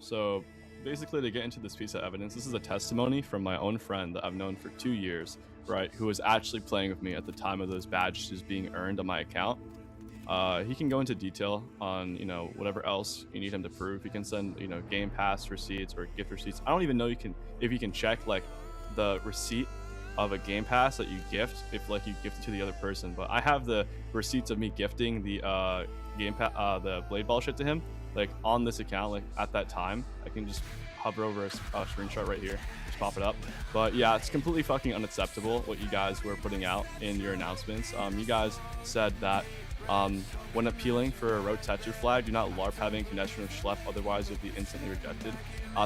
So basically, to get into this piece of evidence, this is a testimony from my own friend that I've known for 2 years, right? Who was actually playing with me at the time of those badges being earned on my account. He can go into detail on whatever else you need him to prove. He can send Game Pass receipts or gift receipts. I don't even know if you can check like the receipt of a Game Pass that you gift if like you gift it to the other person. But I have the receipts of me gifting the the Blade Ball shit to him like on this account like at that time. I can just hover over a screenshot right here, just pop it up. But yeah, it's completely fucking unacceptable what you guys were putting out in your announcements. You guys said that when appealing for a Rotector flag, do not LARP having connection or schlep, otherwise you'll be instantly rejected.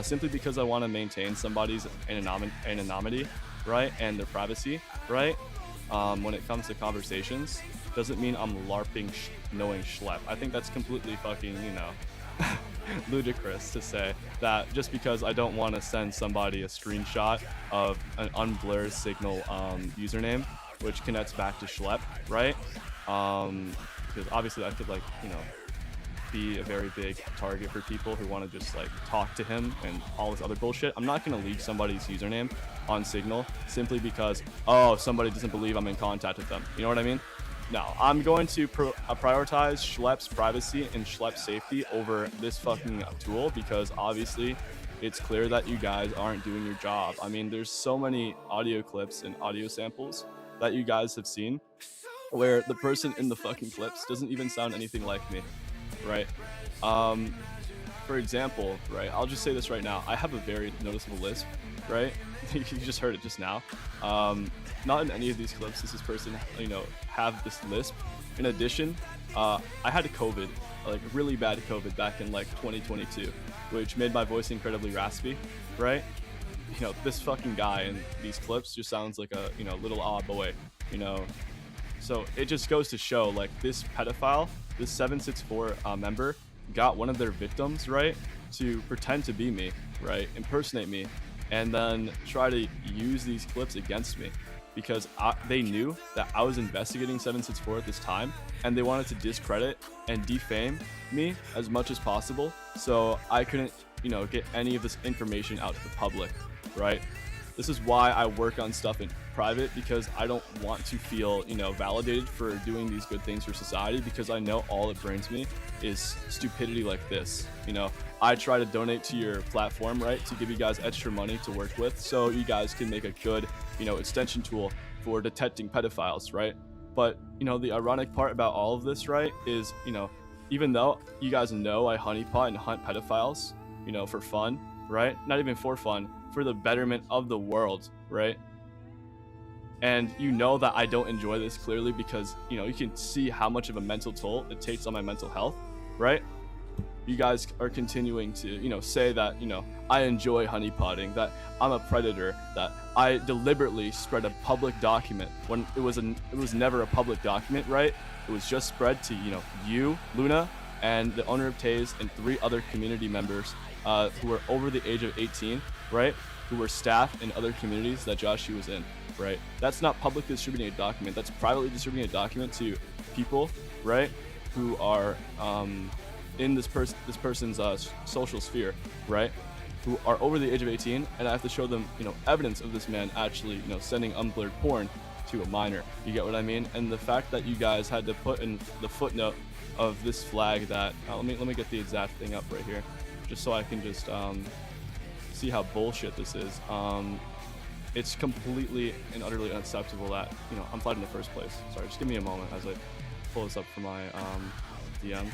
Simply because I want to maintain somebody's anonymity, right, and their privacy, right, when it comes to conversations, doesn't mean I'm LARPing knowing schlep. I think that's completely fucking, ludicrous to say that just because I don't want to send somebody a screenshot of an unblurred signal username, which connects back to schlep, right? Because obviously I could be a very big target for people who want to just like talk to him and all this other bullshit. I'm not going to leak somebody's username on Signal simply because somebody doesn't believe I'm in contact with them. You know what I mean? No, I'm going to prioritize Schlepp's privacy and Schlepp's safety over this fucking tool, because obviously it's clear that you guys aren't doing your job. I mean, there's so many audio clips and audio samples that you guys have seen where the person in the fucking clips doesn't even sound anything like me, right? For example, right, I'll just say this right now. I have a very noticeable lisp, right? You just heard it just now. Not in any of these clips does this person, have this lisp. In addition, I had a COVID, like really bad COVID back in like 2022, which made my voice incredibly raspy, right? This fucking guy in these clips just sounds like a, little boy, So it just goes to show, like, this pedophile, this 764 member, got one of their victims, right, to pretend to be me, right, impersonate me, and then try to use these clips against me, because they knew that I was investigating 764 at this time, and they wanted to discredit and defame me as much as possible, so I couldn't, get any of this information out to the public, right? This is why I work on stuff in private, because I don't want to feel, validated for doing these good things for society, because I know all it brings me is stupidity like this. I try to donate to your platform, right, to give you guys extra money to work with, so you guys can make a good, extension tool for detecting pedophiles, right? But, the ironic part about all of this, right, is, even though you guys know I honeypot and hunt pedophiles, for fun, right? Not even for fun, for the betterment of the world, right? And that I don't enjoy this clearly, because you can see how much of a mental toll it takes on my mental health, right? You guys are continuing to say that I enjoy honeypotting, that I'm a predator, that I deliberately spread a public document when it was never a public document, right? It was just spread to you, Luna, and the owner of Taze, and 3 other community members who were over the age of 18, right? Who were staff in other communities that Joshi was in, right? That's not publicly distributing a document. That's privately distributing a document to people, right? Who are in this person's social sphere, right? Who are over the age of 18, and I have to show them, evidence of this man actually, sending unblurred porn to a minor. You get what I mean? And the fact that you guys had to put in the footnote of this flag that let me get the exact thing up right here, just so I can just see how bullshit this is. It's completely and utterly unacceptable that I'm flagged in the first place. Sorry, just give me a moment as I pull this up for my DMs.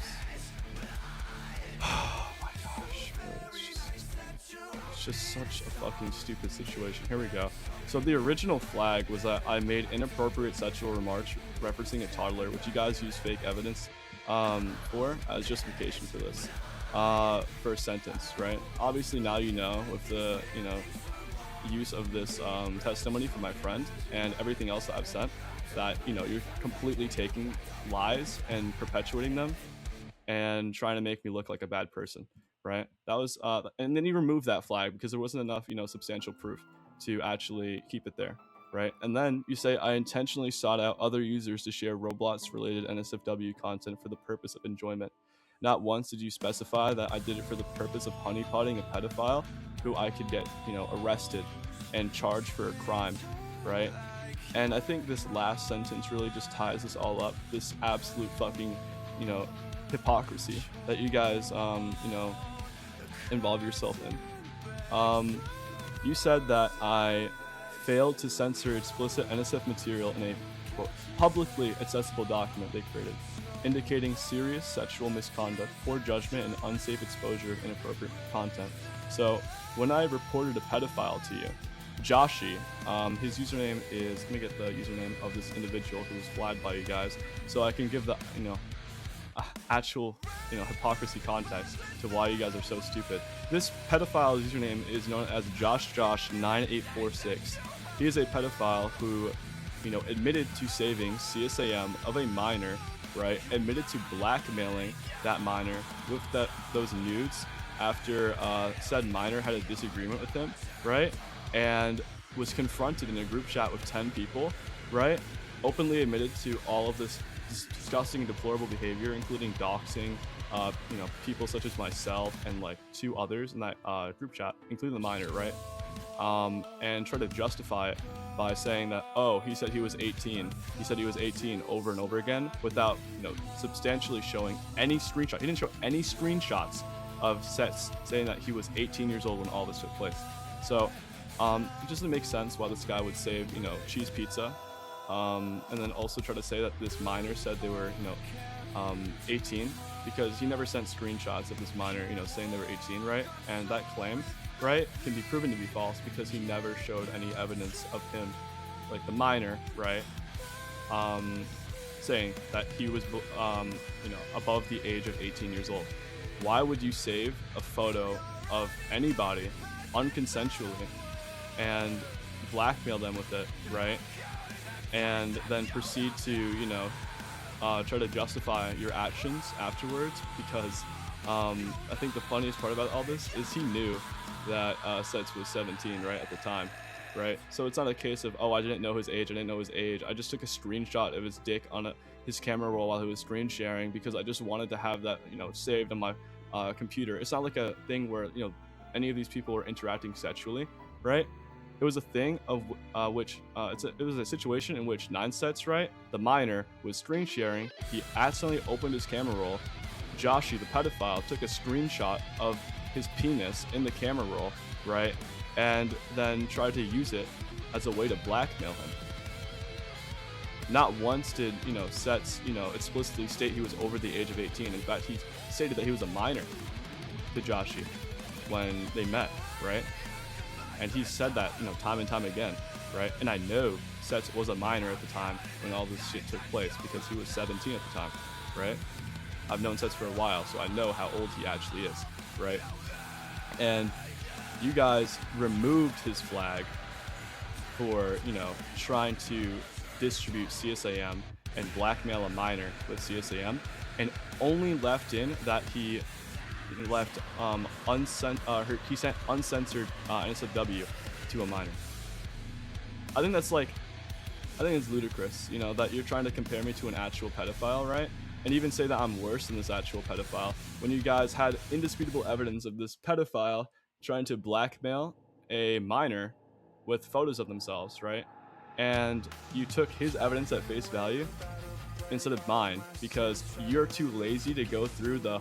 Oh my gosh, bro, it's just such a fucking stupid situation. Here we go. So the original flag was that I made inappropriate sexual remarks referencing a toddler, which you guys use fake evidence for as justification for this. First sentence, right? Obviously now with the use of this testimony from my friend and everything else that I've sent, that you're completely taking lies and perpetuating them and trying to make me look like a bad person, right? That was and then you removed that flag because there wasn't enough substantial proof to actually keep it there, right? And then you say I intentionally sought out other users to share Roblox related NSFW content for the purpose of enjoyment. Not once did you specify that I did it for the purpose of honeypotting a pedophile who I could get, arrested and charged for a crime, right? And I think this last sentence really just ties this all up. This absolute fucking, you know, hypocrisy that you guys, involve yourself in. You said that I failed to censor explicit NSF material in a quote, publicly accessible document they created, indicating serious sexual misconduct, poor judgment, and unsafe exposure of inappropriate content. So when I reported a pedophile to you, Joshi, his username is, let me get the username of this individual who was flagged by you guys, so I can give the, actual, hypocrisy context to why you guys are so stupid. This pedophile's username is known as JoshJosh9846. He is a pedophile who, admitted to saving CSAM of a minor, right? Admitted to blackmailing that minor with those nudes after said minor had a disagreement with him, right? And was confronted in a group chat with 10 people, right? Openly admitted to all of this disgusting and deplorable behavior, including doxing, people such as myself and like 2 others in that group chat, including the minor, right? And try to justify it by saying that, oh, he said he was 18. He said he was 18 over and over again without, substantially showing any screenshot. He didn't show any screenshots of sets saying that he was 18 years old when all this took place. So it just doesn't make sense why this guy would save, cheese pizza, and then also try to say that this minor said they were, 18, because he never sent screenshots of this minor, saying they were 18, right? And that claim, right, can be proven to be false because he never showed any evidence of him, like the minor, right, saying that he was, above the age of 18 years old. Why would you save a photo of anybody unconsensually and blackmail them with it, right? And then proceed to, try to justify your actions afterwards? Because I think the funniest part about all this is he knew that Sets was 17, right, at the time, right? So it's not a case of, oh, I didn't know his age, I just took a screenshot of his dick on his camera roll while he was screen sharing because I just wanted to have that, saved on my computer. It's not like a thing where, any of these people were interacting sexually, right? It was a thing of which it was a situation in which 9sets, right? The minor was screen sharing. He accidentally opened his camera roll. Joshi, the pedophile, took a screenshot of his penis in the camera roll, right? And then tried to use it as a way to blackmail him. Not once did, Sets, explicitly state he was over the age of 18. In fact, he stated that he was a minor to Joshi when they met, right? And he said that, time and time again, right? And I know Sets was a minor at the time when all this shit took place because he was 17 at the time, right? I've known Sets for a while, so I know how old he actually is, right? And you guys removed his flag for, trying to distribute CSAM and blackmail a minor with CSAM, and only left in that he left he sent uncensored NSFW to a minor. I think it's ludicrous, that you're trying to compare me to an actual pedophile, right? And even say that I'm worse than this actual pedophile when you guys had indisputable evidence of this pedophile trying to blackmail a minor with photos of themselves, right? And you took his evidence at face value instead of mine because you're too lazy to go through the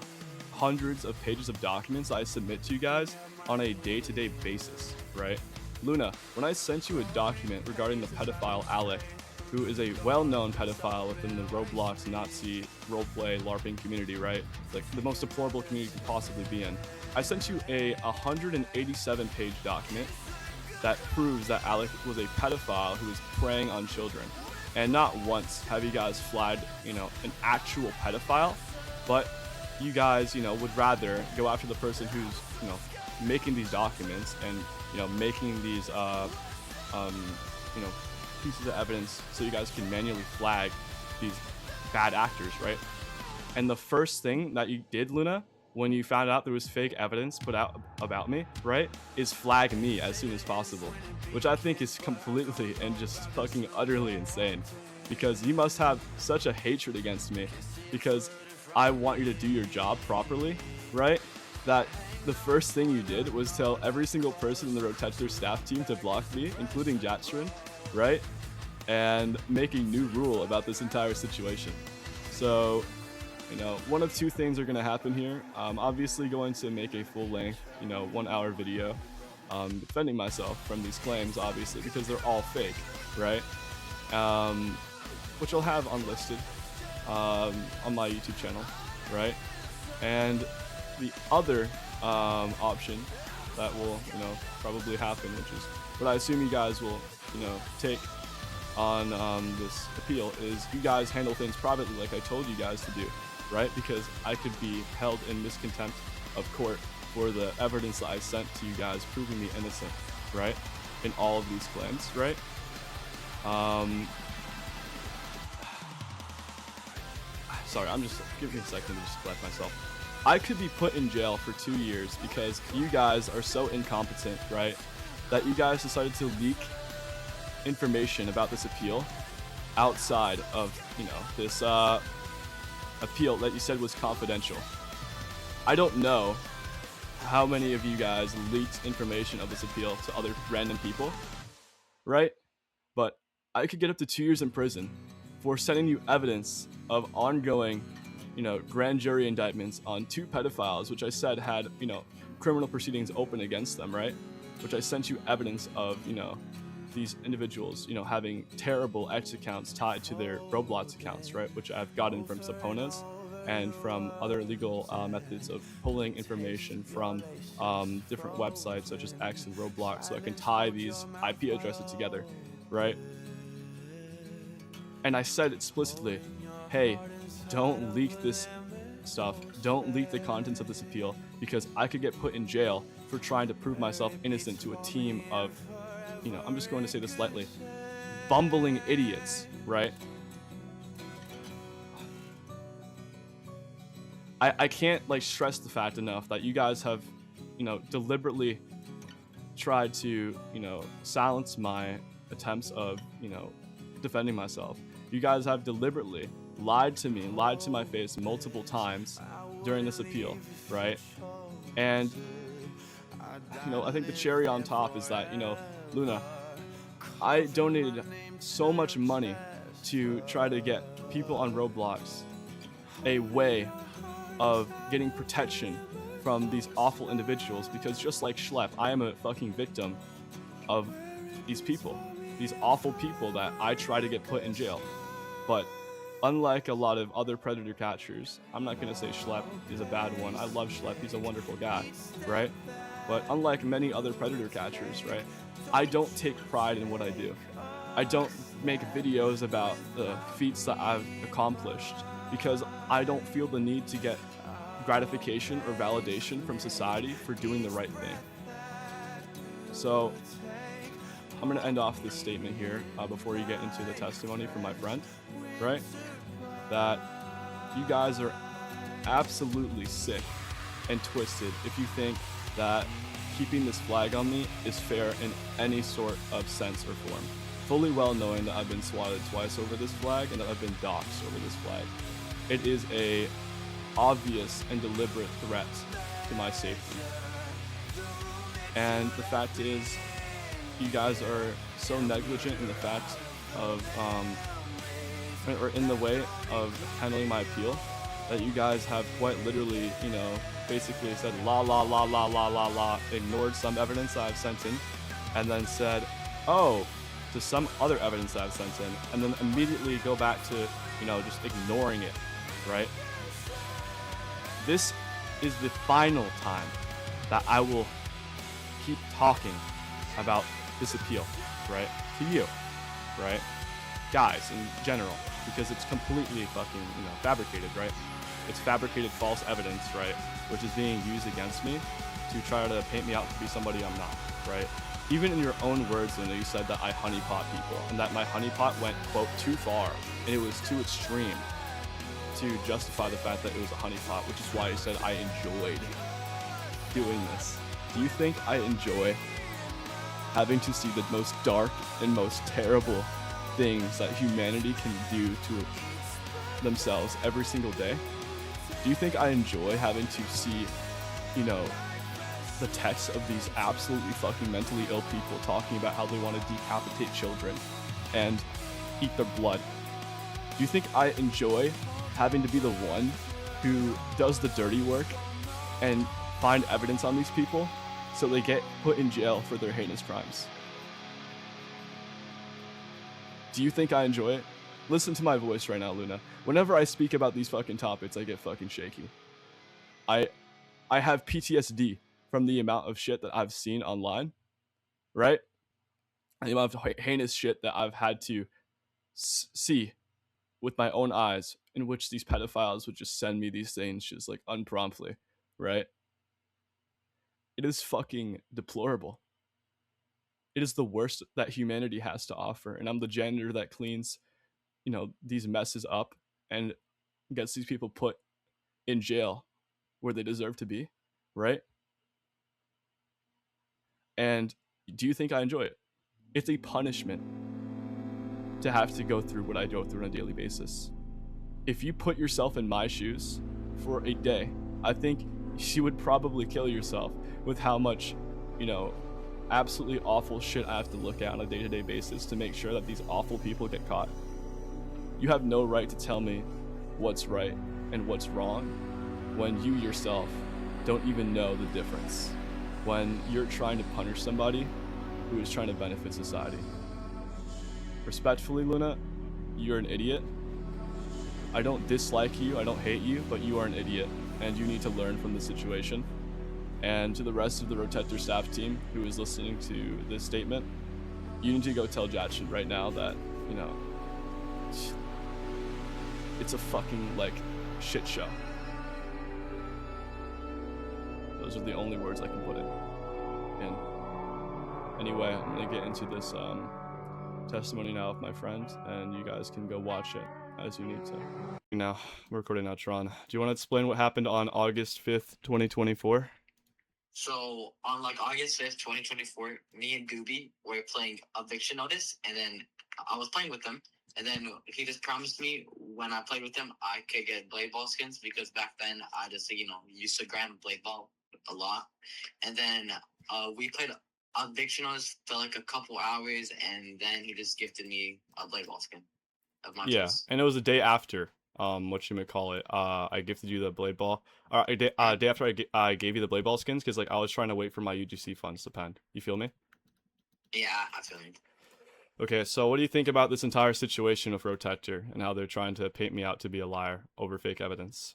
hundreds of pages of documents I submit to you guys on a day-to-day basis, right? Luna, when I sent you a document regarding the pedophile Alec, who is a well-known pedophile within the Roblox Nazi roleplay LARPing community, right? Like the most deplorable community you could possibly be in. I sent you a 187-page document that proves that Alec was a pedophile who was preying on children. And not once have you guys flagged, an actual pedophile, but you guys, would rather go after the person who's, making these documents and, making these, pieces of evidence so you guys can manually flag these bad actors, right? And the first thing that you did, Luna, when you found out there was fake evidence put out about me, right, is flag me as soon as possible, which I think is completely and just fucking utterly insane because you must have such a hatred against me because I want you to do your job properly, right? That the first thing you did was tell every single person in the Rotector staff team to block me, including Jatstrin, right? And make a new rule about this entire situation. So, you know, one of two things are going to happen here. I'm obviously going to make a full-length, 1-hour video defending myself from these claims, obviously, because they're all fake, right? Which I'll have unlisted on my YouTube channel, right? And the other option that will, probably happen, which is what I assume you guys will, take on this appeal, is you guys handle things privately like I told you guys to do, right? Because I could be held in miscontempt of court for the evidence that I sent to you guys proving me innocent, right? In all of these claims, right? Sorry, give me a second to just collect myself. I could be put in jail for 2 years because you guys are so incompetent, right? That you guys decided to leak information about this appeal outside of, this appeal that you said was confidential. I don't know how many of you guys leaked information of this appeal to other random people, right? But I could get up to 2 years in prison for sending you evidence of ongoing, grand jury indictments on 2 pedophiles, which I said had, criminal proceedings open against them, right? Which I sent you evidence of, these individuals, having terrible X accounts tied to their Roblox accounts, right? Which I've gotten from subpoenas and from other legal methods of pulling information from different websites such as X and Roblox, so I can tie these IP addresses together, right? And I said explicitly, hey, don't leak this stuff, don't leak the contents of this appeal, because I could get put in jail for trying to prove myself innocent to a team of, I'm just going to say this lightly, bumbling idiots, right? I can't stress the fact enough that you guys have, deliberately tried to, silence my attempts of, defending myself. You guys have deliberately lied to me, lied to my face multiple times during this appeal, right? And, I think the cherry on top is that, Luna, I donated so much money to try to get people on Roblox a way of getting protection from these awful individuals, because just like Schlepp, I am a fucking victim of these people, these awful people that I try to get put in jail. But unlike a lot of other predator catchers, I'm not going to say Schlepp is a bad one. I love Schlepp. He's a wonderful guy, right? But unlike many other predator catchers, right, I don't take pride in what I do. I don't make videos about the feats that I've accomplished because I don't feel the need to get gratification or validation from society for doing the right thing. So I'm going to end off this statement here before you get into the testimony from my friend, right? That you guys are absolutely sick and twisted if you think that keeping this flag on me is fair in any sort of sense or form. Fully well knowing that I've been swatted twice over this flag and that I've been doxxed over this flag. It is a obvious and deliberate threat to my safety. And the fact is, you guys are so negligent in the fact of, or in the way of handling my appeal, that you guys have quite literally, basically said la la la la la la la, ignored some evidence that I've sent in, and then said, oh, to some other evidence that I've sent in, and then immediately go back to, just ignoring it, right? This is the final time that I will keep talking about this appeal, right? To you, right? Guys in general, because it's completely fucking, fabricated, right? It's fabricated false evidence, right? Which is being used against me to try to paint me out to be somebody I'm not, right? Even in your own words, Luna, you said that I honeypot people and that my honeypot went, quote, too far and it was too extreme to justify the fact that it was a honeypot, which is why you said I enjoyed doing this. Do you think I enjoy having to see the most dark and most terrible things that humanity can do to themselves every single day? Do you think I enjoy having to see, you know, the texts of these absolutely fucking mentally ill people talking about how they want to decapitate children and eat their blood? Do you think I enjoy having to be the one who does the dirty work and find evidence on these people so they get put in jail for their heinous crimes? Do you think I enjoy it? Listen to my voice right now, Luna. Whenever I speak about these fucking topics, I get fucking shaky. I have PTSD from the amount of shit that I've seen online, right? The amount of heinous shit that I've had to see with my own eyes, in which these pedophiles would just send me these things just like unpromptly, right? It is fucking deplorable. It is the worst that humanity has to offer, and I'm the janitor that cleans, you know, these messes up and gets these people put in jail where they deserve to be, right? And do you think I enjoy it? It's a punishment to have to go through what I go through on a daily basis. If you put yourself in my shoes for a day, I think you would probably kill yourself with how much, you know, absolutely awful shit I have to look at on a day-to-day basis to make sure that these awful people get caught. You have no right to tell me what's right and what's wrong when you yourself don't even know the difference, when you're trying to punish somebody who is trying to benefit society. Respectfully, Luna, you're an idiot. I don't dislike you, I don't hate you, but you are an idiot, and you need to learn from the situation. And to the rest of the Rotector staff team who is listening to this statement, you need to go tell Jackson right now that, you know, it's a fucking, like, shit show. Those are the only words I can put in. Anyway, I'm gonna get into this testimony now of my friend, and you guys can go watch it as you need to. Now, we're recording now, Tron. Do you want to explain what happened on August 5th, 2024? So on like August 5th, 2024, me and Dubi were playing Eviction Notice, and then I was playing with them, and then he just promised me when I played with him I could get Blade Ball skins, because back then I just, you know, used to grind Blade Ball a lot. And then we played Eviction Notice for like a couple hours, and then he just gifted me a Blade Ball skin of my choice. And it was a day after what you may call it, I gifted you the Blade Ball. Day after I gave you the Blade Ball skins, because like I was trying to wait for my UGC funds to pen. You feel me? Yeah, I feel you. Okay, so what do you think about this entire situation with Rotector and how they're trying to paint me out to be a liar over fake evidence?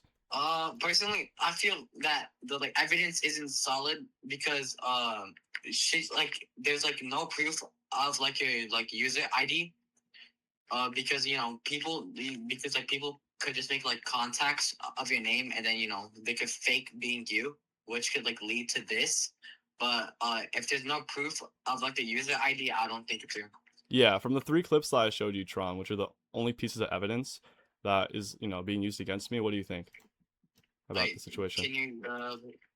Personally, I feel that the like evidence isn't solid because she's like there's like no proof of like your like user ID. Because you know people could just make like contacts of your name, and then you know they could fake being you, which could like lead to this. But if there's no proof of like the user ID, I don't think it's true. Yeah, from the 3 clips that I showed you, Tron, which are the only pieces of evidence that is, you know, being used against me, what do you think about the situation? Can you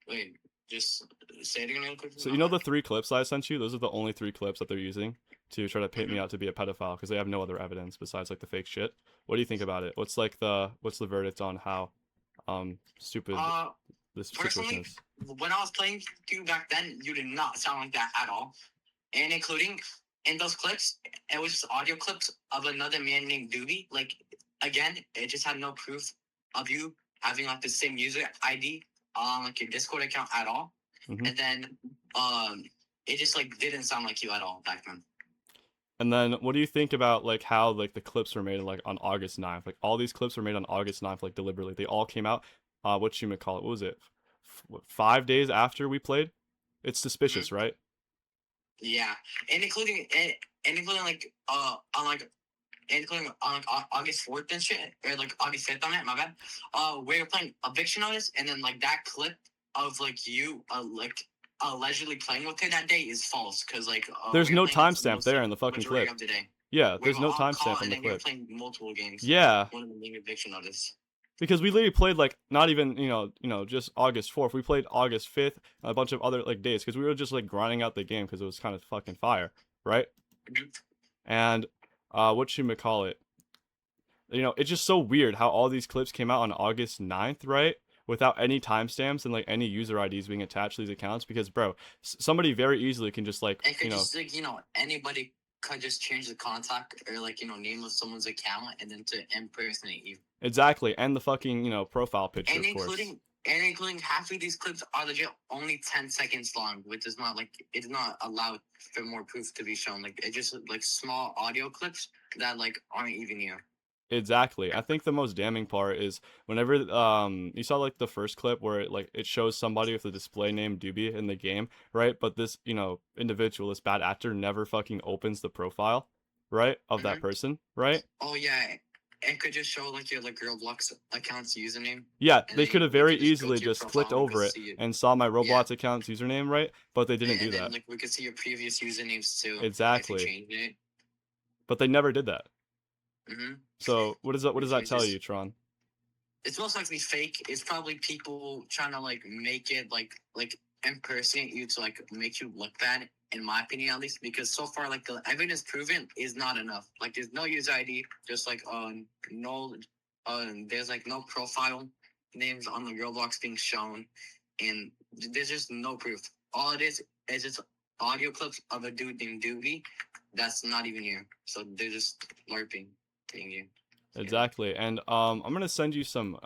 wait? Just say it again real quick. So you know the 3 clips I sent you? Those are the only 3 clips that they're using to try to paint me out to be a pedophile, because they have no other evidence besides like the fake shit. What do you think about it? What's the verdict on how stupid this situation is? When I was playing you back then, you did not sound like that at all, and including in those clips, it was just audio clips of another man named Dubi. Like again, it just had no proof of you having like the same user ID on like your Discord account at all. Mm-hmm. And then it just like didn't sound like you at all back then. And then what do you think about like how like the clips were made like on August 9th? Like all these clips were made on August 9th, like deliberately. They all came out, what you may call it, what was it? 5 days after we played? It's suspicious, mm-hmm. Right? Yeah. And including like including on like August 4th and shit, or like August 5th on it, my bad. We were playing Eviction Notice, and then like that clip of like you like allegedly playing with her that day is false, because like there's no timestamp there in the fucking clip. Of the day. Yeah, there's no timestamp in the clip. We were playing multiple games. Yeah. One of them being Eviction Notice. Because we literally played like not even you know just August 4th. We played August 5th and a bunch of other like days, because we were just like grinding out the game because it was kind of fucking fire, right? Mm-hmm. And what you may call it, you know, it's just so weird how all these clips came out on August 9th, right? without any timestamps and like any user IDs being attached to these accounts, because bro, somebody very easily can just like, It could just like anybody could just change the contact or like name of someone's account and then to impersonate you. exactly, and the fucking profile picture, And of course. including half of these clips are legit only 10 seconds long, which is not like it's not allowed for more proof to be shown. Like it's just like small audio clips that like aren't even you. Exactly. I think the most damning part is whenever you saw like the first clip where it shows somebody with the display name Dubi in the game, right? But this, individual, this bad actor never fucking opens the profile, right? Of that person, right? Oh yeah. It could just show like your like Roblox account's username. Yeah, And they then could have we very could just go easily to your just clicked profile and we over could it see it. and saw my Yeah. Roblox account's username, right? But they didn't do And then that. like we could see your previous usernames too. Exactly. If you changed it. But they never did that. Mm-hmm. So what does that It's tell just- you, Tron? It's most likely fake. It's probably people trying to like make it like impersonate you to like make you look bad, in my opinion at least, because so far like the evidence proven is not enough. Like there's no user ID, just like no there's like no profile names on the Roblox being shown, and there's just no proof. All it is just audio clips of a dude named Dubi that's not even you. So they're just LARPing being you. Exactly. And I'm gonna send you some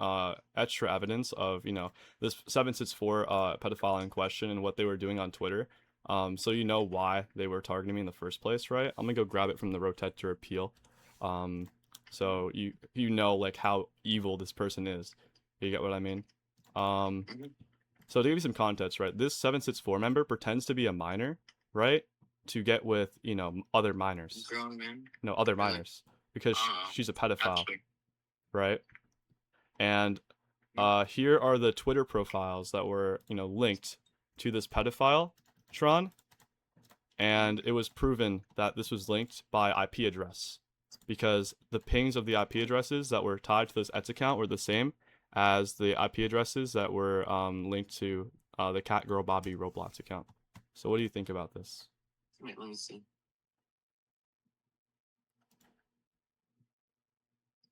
extra evidence of, this 764 pedophile in question and what they were doing on Twitter. So you know why they were targeting me in the first place, right? I'm gonna go grab it from the Rotector appeal. So you know like how evil this person is. You get what I mean? So to give you some context, right? This 764 member pretends to be a minor, right? To get with, other minors. Grown man. No, other minors. Because she's a pedophile, right? And here are the Twitter profiles that were, linked to this pedophile, Tron. And it was proven that this was linked by IP address, because the pings of the IP addresses that were tied to this Ets account were the same as the IP addresses that were linked to the Catgirl Bobby Roblox account. So what do you think about this? Wait, let me see.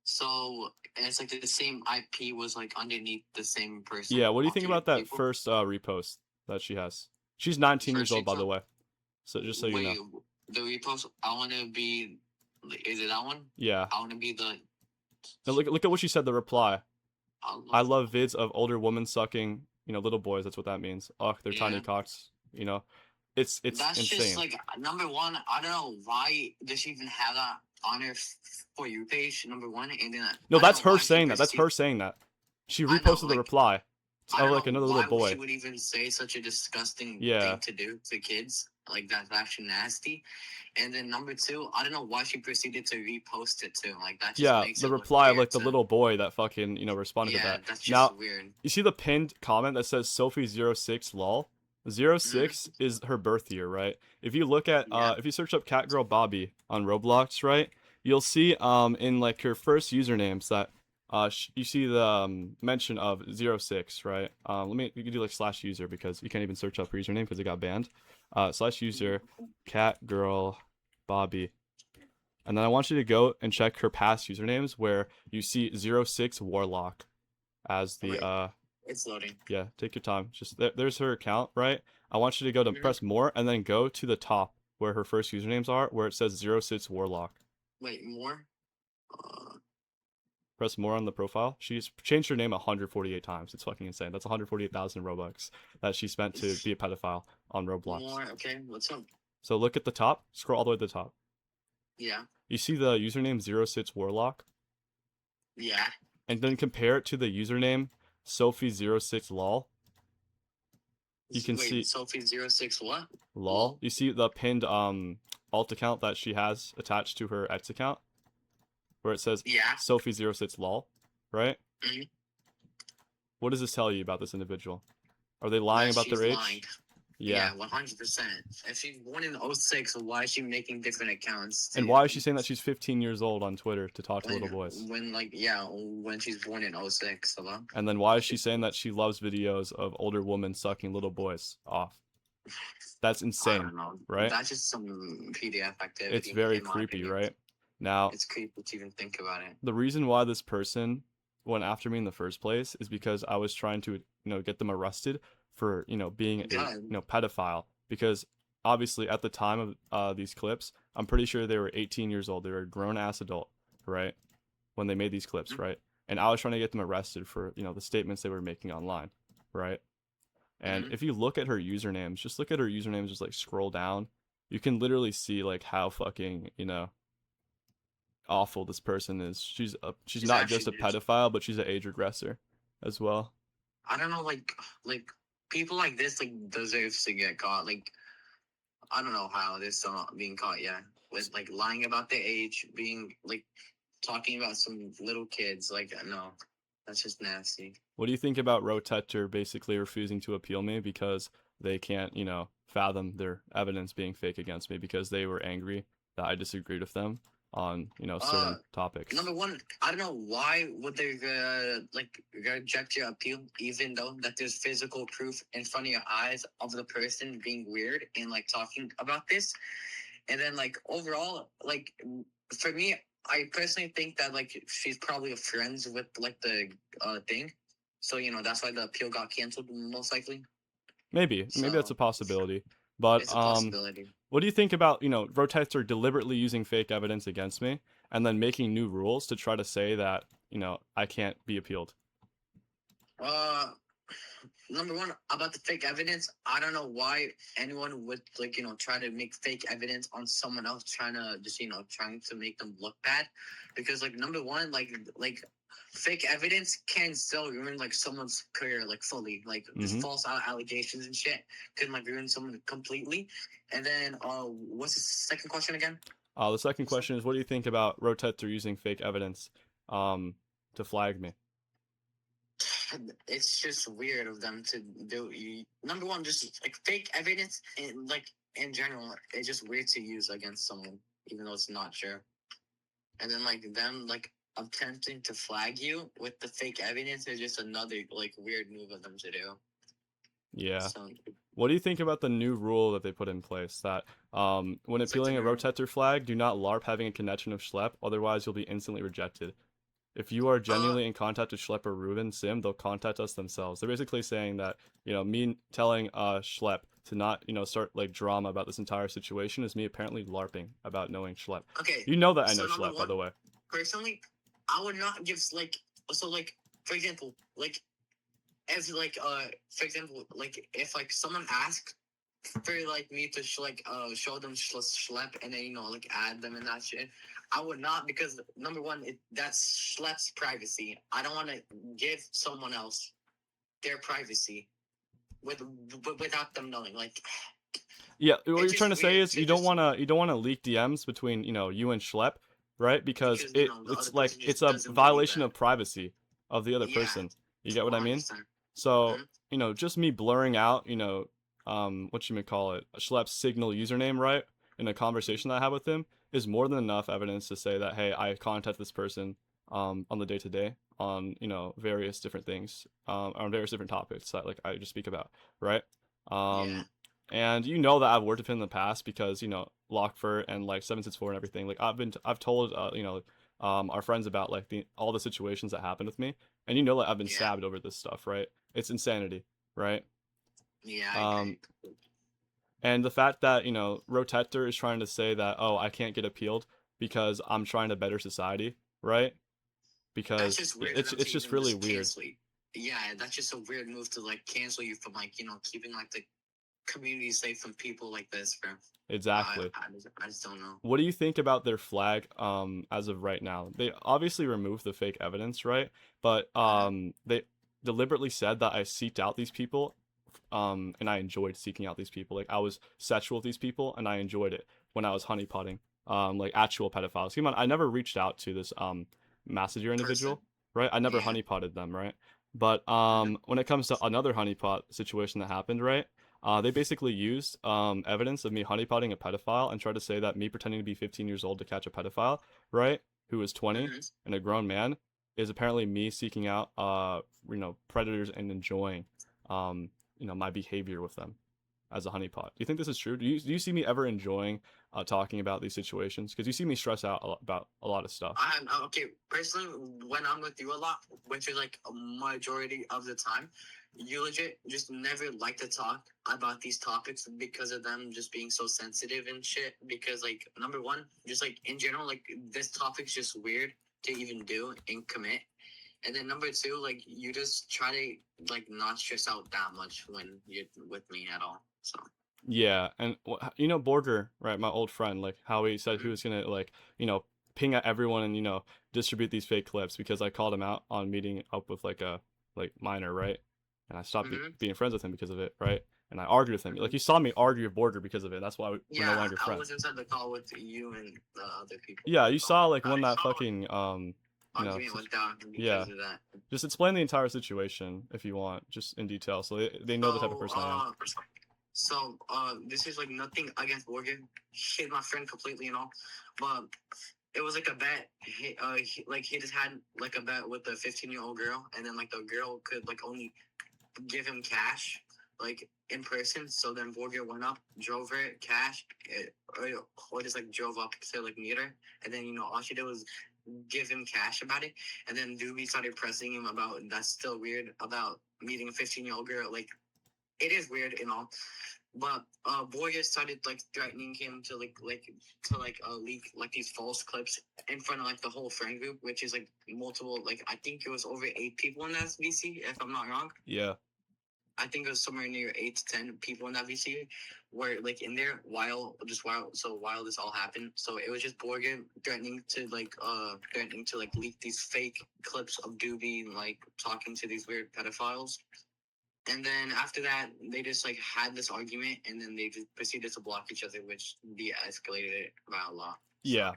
So it's like the same IP was like underneath the same person. Yeah, what do you think three about that people? first repost that she has? She's 19 years First old, by repost? the way. So just so you Wait, know. the repost. I want to be. Is it that one? Yeah. I want to be the. Now look at what she said. The reply. I love vids of older women sucking, little boys. That's what that means. Ugh, they're tiny cocks. It's That's insane. just like number one. I don't know why does she even have that on her For You page. Number one, and then No, that's her saying that. That's her saying that. She reposted the reply of like another little boy. Why she would even say such a disgusting thing to do to kids? Like that's actually nasty. And then number two, I don't know why she proceeded to repost it too. Like that just makes the it reply of look like the little boy that fucking responded to that. That's just now, weird. You see the pinned comment that says Sophie06 lol. 06 is her birth year, right? If you look at if you search up Catgirl Bobby on Roblox, right, you'll see in like her first usernames that you see the mention of 06, right? You can do like /user because you can't even search up her username because it got banned. /user Catgirl Bobby. And then I want you to go and check her past usernames where you see 06 Warlock as the It's loading. Yeah, take your time. Just there's her account, right? I want you to go to press more and then go to the top where her first usernames are, where it says 06 Warlock. Wait, more? Press more on the profile. She's changed her name 148 times. It's fucking insane. That's 148,000 Robux that she spent to be a pedophile on Roblox. More, okay, what's up? So look at the top. Scroll all the way to the top. Yeah. You see the username 06 Warlock? Yeah. And then compare it to the username Sophie06 lol. You can see Sophie06 what? Lol. You see the pinned alt account that she has attached to her X account, where it says Sophie06 lol, right? What does this tell you about this individual? Are they lying about their age? Lying. Yeah, 100%. If she's born in 06, why is she making different accounts? And why is she saying that she's 15 years old on Twitter to talk to little boys? When she's born in 06. Hello? And then why is she saying that she loves videos of older women sucking little boys off? That's insane, I don't know. Right? That's just some PDF activity. It's very creepy, right? Now, it's creepy to even think about it. The reason why this person went after me in the first place is because I was trying to, get them arrested for, being a, God. pedophile. Because obviously at the time of these clips, I'm pretty sure they were 18 years old. They were a grown ass adult, right? When they made these clips, right? And I was trying to get them arrested for, the statements they were making online, right? And Mhm. if you look at her usernames, just look at her usernames, just like scroll down, you can literally see like how fucking, awful this person is. She's She's not just actually a just, pedophile, but she's an age regressor as well. I don't know, like people like this like deserves to get caught. Like I don't know how they're still not being caught yet. With like lying about their age, being like talking about some little kids. Like no, that's just nasty. What do you think about Rotector basically refusing to appeal me because they can't, fathom their evidence being fake against me because they were angry that I disagreed with them on, Uh, certain topics? Number one, I don't know why would they like reject your appeal, even though that there's physical proof in front of your eyes of the person being weird and like talking about this. And then like overall, like for me, I personally think that like she's probably friends with like the thing, so that's why the appeal got canceled most likely. Maybe that's a So possibility. But it's a possibility. what do you think about, Rotector deliberately using fake evidence against me and then making new rules to try to say that, I can't be appealed? Uh, Number one, about the fake evidence, I don't know why anyone would like try to make fake evidence on someone else, trying to just trying to make them look bad, because like number one, like fake evidence can still ruin like someone's career like fully, like just Mm-hmm. false allegations and shit can like ruin someone completely. And then what's the second question again? The second question is, what do you think about Rotector using fake evidence to flag me? It's just weird of them to do. Number one, just like fake evidence, and like in general, it's just weird to use against someone, even though it's not true. And then like them like attempting to flag you with the fake evidence is just another like weird move of them to do. Yeah. So What do you think about the new rule that they put in place that when it's like the appealing a new. Rotector flag, do not LARP having a connection of Schlep, otherwise you'll be instantly rejected. If you are Uh, genuinely in contact with Schlep or Ruben Sim, they'll contact us themselves. They're basically saying that, me telling Schlep to not, start like drama about this entire situation is me apparently LARPing about knowing Schlep. okay. You know that I know So number Schlep, by one, the way. personally, I would not give like so like for example like as like for example like if like someone asked for like me to show them schlep and then like add them in that shit, I would not, because number one, that's schlep's privacy. I don't want to give someone else their privacy with without them knowing. Like Yeah, what you're it's trying just to say weird is to just you don't wanna leak DMs between, you and Schlep, right? Because because the other it's like person it's just a doesn't believe violation that. of privacy of the other Yeah, person. You get what I mean? 100%. So, Mm-hmm. just me blurring out, what you may call it, a Schlepp's signal username, right? In a conversation that I have with him is more than enough evidence to say that, hey, I contact this person on the day to day on, various different things, on various different topics that like I just speak about, right? Yeah, Um, and you know that I've worked with him in the past because, Lockford and like 764 and everything. Like I've told our friends about like all the situations that happened with me, and that I've been yeah, stabbed over this stuff, right? It's insanity, right? yeah. I Um, agree. and the fact that Rotector is trying to say that, oh, I can't get appealed because I'm trying to better society, right? That's Because just weird of it's them it's to just even really just weird. cancel you. Yeah, that's just a weird move to like cancel you from like keeping like the community safe from people like this, bro. Exactly. I just don't know. What do you think about their flag as of right now? They obviously removed the fake evidence, right? But Mm-hmm. they deliberately said that I seeked out these people and I enjoyed seeking out these people. Like I was sexual with these people and I enjoyed it when I was honeypotting. Like actual pedophiles. Come on, I never reached out to this Massager Person. individual, right? I never Yeah. honeypotted them, right? But Mm-hmm. when it comes to another honeypot situation that happened, right? They basically used evidence of me honeypotting a pedophile and tried to say that me pretending to be 15 years old to catch a pedophile, right, who is 20 Mm-hmm. and a grown man, is apparently me seeking out predators and enjoying my behavior with them. as a honeypot. Do you think this is true? Do you see me ever enjoying talking about these situations? Because you see me stress out about a lot of stuff. I'm okay. Personally, when I'm with you a lot, which is like a majority of the time, you legit just never like to talk about these topics because of them just being so sensitive and shit. Because like number one, just like in general, like this topic's just weird to even do and commit. And then number two, like you just try to like not stress out that much when you're with me at all. So Yeah, and you know Borger, right? My old friend, like how he said he mm-hmm. was gonna like ping at everyone and distribute these fake clips because I called him out on meeting up with like a minor, right? And I stopped Mm-hmm. being friends with him because of it, right? And I argued with him. Mm-hmm. Like you saw me argue with Borger because of it. That's why we're no Yeah, longer I friends. was inside the call with you and the other people. Yeah, you saw like I when that saw like fucking argument went down yeah. because of that. Just explain the entire situation if you want, just in detail, so they know the type of So, person I am. this is like nothing against Morgan. He's my friend completely and all, but it was like a bet. He just had like a bet with a 15-year-old girl, and then like the girl could like only give him cash, like in person. So then Borgia went up, drove her cash, or just like drove up to like meet her, and then all she did was give him cash about it, and then Dubi started pressing him about that's still weird about meeting a 15-year-old girl. Like it is weird and all, but Borgia started like threatening him to leak like these false clips in front of like the whole friend group, which is like multiple, like I think it was over 8 people in that VC, if I'm not wrong. Yeah. I think it was somewhere near 8 to 10 people in that VC were like in there while this all happened. So it was just Borgen threatening to like leak these fake clips of Dubi like talking to these weird pedophiles. And then after that, they just like had this argument, and then they just proceeded to block each other, which de-escalated it by a lot. Yeah.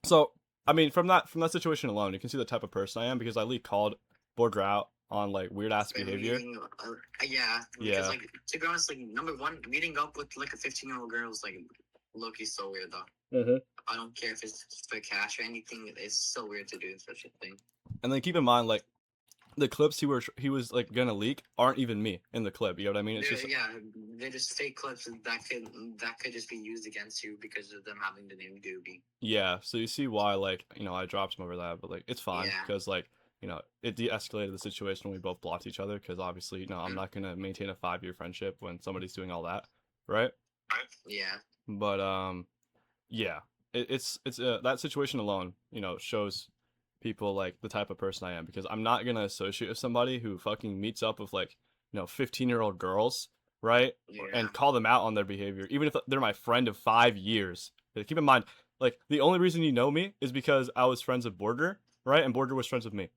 So I mean, from that situation alone, you can see the type of person I am because I called Borger out on like weird ass behavior. Yeah. Yeah. Because like to be honest, like number one, meeting up with like a 15-year-old girl is like low-key so weird though. Mm-hmm. I don't care if it's for cash or anything. It's so weird to do such a thing. And then keep in mind, like the clips he was like gonna leak aren't even me in the clip. You know what I mean? It's just they're just fake clips that could just be used against you because of them having the name Doobie. yeah. So you see why like I dropped him over that, but like it's fine because like it de-escalated the situation when we both blocked each other because obviously I'm not gonna maintain a 5-year friendship when somebody's doing all that, right? Yeah. But yeah, it's that situation alone shows people like the type of person I am because I'm not gonna associate with somebody who fucking meets up with like 15-year-old girls, right? Yeah. And call them out on their behavior, even if they're my friend of 5 years. Keep in mind, like the only reason you know me is because I was friends with Borger, right? And Borger was friends with me,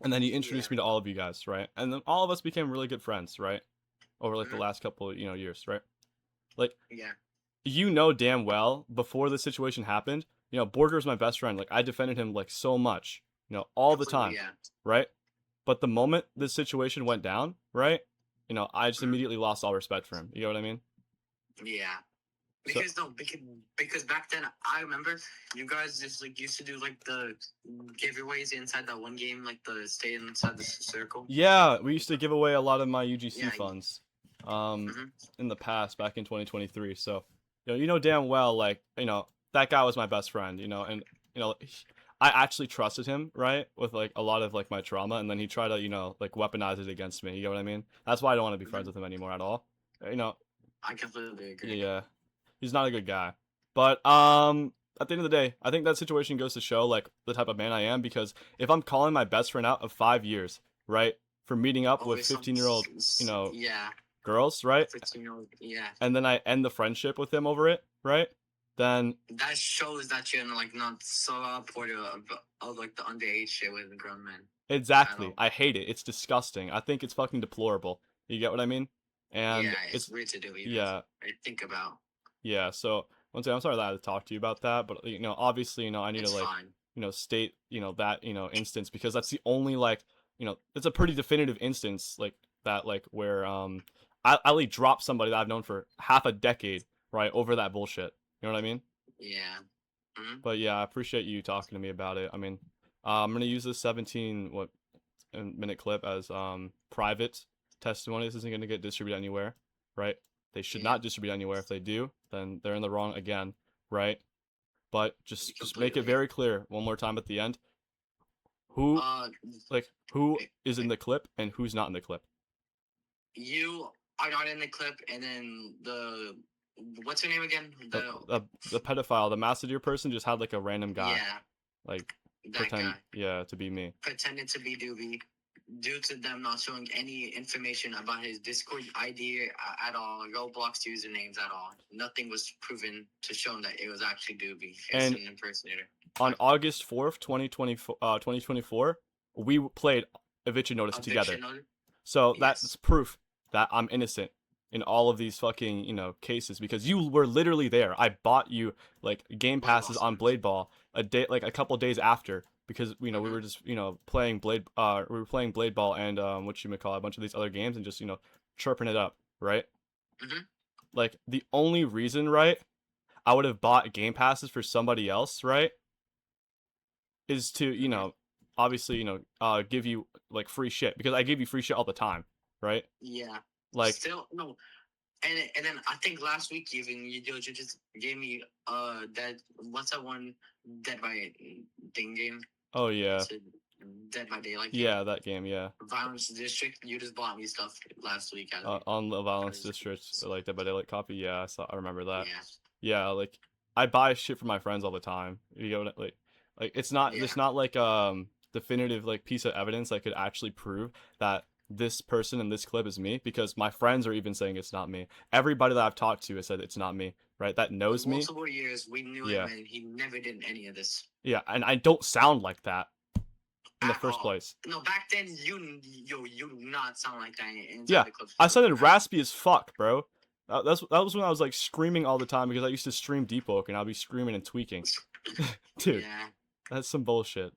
and then he introduced me to all of you guys, right? And then all of us became really good friends, right? Over like the last couple of years, right? Like damn well before this situation happened, Borger was my best friend. Like I defended him like so much, all the time, right? But the moment this situation went down, right, I just immediately lost all respect for him. You know what I mean? Yeah. Because back then I remember you guys just like used to do like the giveaways inside that one game, like the stay inside the circle. Yeah, we used to give away a lot of my UGC funds, in the past back in 2023. So, damn well like that guy was my best friend, and I actually trusted him, right, with like a lot of like my trauma, and then he tried to like weaponize it against me. You know what I mean? That's why I don't want to be friends with him anymore at all. I completely agree. Yeah. He's not a good guy. But at the end of the day, I think that situation goes to show like the type of man I am because if I'm calling my best friend out of 5 years, right, for meeting up with 15-year-old, girls, right? 15-year-old, and then I end the friendship with them over it, right? Then that shows that you're like not so supportive of like the underage shit with grown men. Exactly. I hate it. It's disgusting. I think it's fucking deplorable. You get what I mean? And it's weird to do. I think about. Yeah, so once again, I'm sorry that I had to talk to you about that, but obviously, I need to like, state, that, instance because that's the only like, it's a pretty definitive instance like that, like where I like dropped somebody that I've known for half a decade, right, over that bullshit. You know what I mean? Yeah. Mm-hmm. But yeah, I appreciate you talking to me about it. I mean, I'm gonna use this 17-minute clip as private testimony. This isn't gonna get distributed anywhere, right? They should Yeah. not distribute anywhere. If they do, then they're in the wrong again, right? But just make it Completely. very clear one more time at the end. Who who Okay. is in the clip and who's not in the clip? You are not in the clip, and then what's her name again? The pedophile, the master deer person just had like a random guy, Yeah, like that pretend, guy yeah, to be me. pretended to be Dubi due to them not showing any information about his Discord ID at all, Roblox usernames at all. Nothing was proven to show that it was actually Dubi. It's And an impersonator. on August 4th, 2024, we played eviction notice together. Eviction notice? So Yes. that's proof that I'm innocent in all of these fucking, cases because you were literally there. I bought you like game Blade passes Ball on Blade Ball a couple days after because we were just, playing Blade Ball and what you call a bunch of these other games and just, chirping it up, right? Mhm. Like the only reason, right, I would have bought game passes for somebody else, right, is to, obviously, give you like free shit because I give you free shit all the time, right? Yeah. Like, Still no. And then I think last week even you just gave me that what's that one Dead by Thing game? oh yeah, It's a Dead by Daylight game. yeah, that game, yeah. Violence District. You just bought me stuff last week. On the Violence District, like the Daylight copy, yeah, I remember that. Yeah. Yeah, like I buy shit for my friends all the time. You know, like it's not Yeah. there's not like definitive like piece of evidence that could actually prove that this person in this clip is me because my friends are even saying it's not me. Everybody that I've talked to has said it's not me, right? That knows me. Multiple years we knew Yeah. him and he never did any of this. Yeah, and I don't sound like that in the At first all. place. No, back then you do not sound like that in Yeah, the clips. I sounded raspy as fuck, bro. That was when I was like screaming all the time because I used to stream Deep Oak and I'd be screaming and tweaking. Dude, Yeah, that's some bullshit.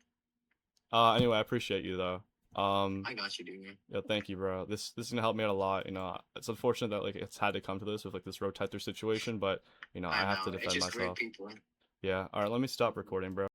Anyway, I appreciate you though. I got you, dude. Yeah, thank you, bro. This is gonna help me out a lot. It's unfortunate that like it's had to come to this with like this Rotector situation, but I have to know. It's defend just great myself. people. Yeah. All right, let me stop recording, bro.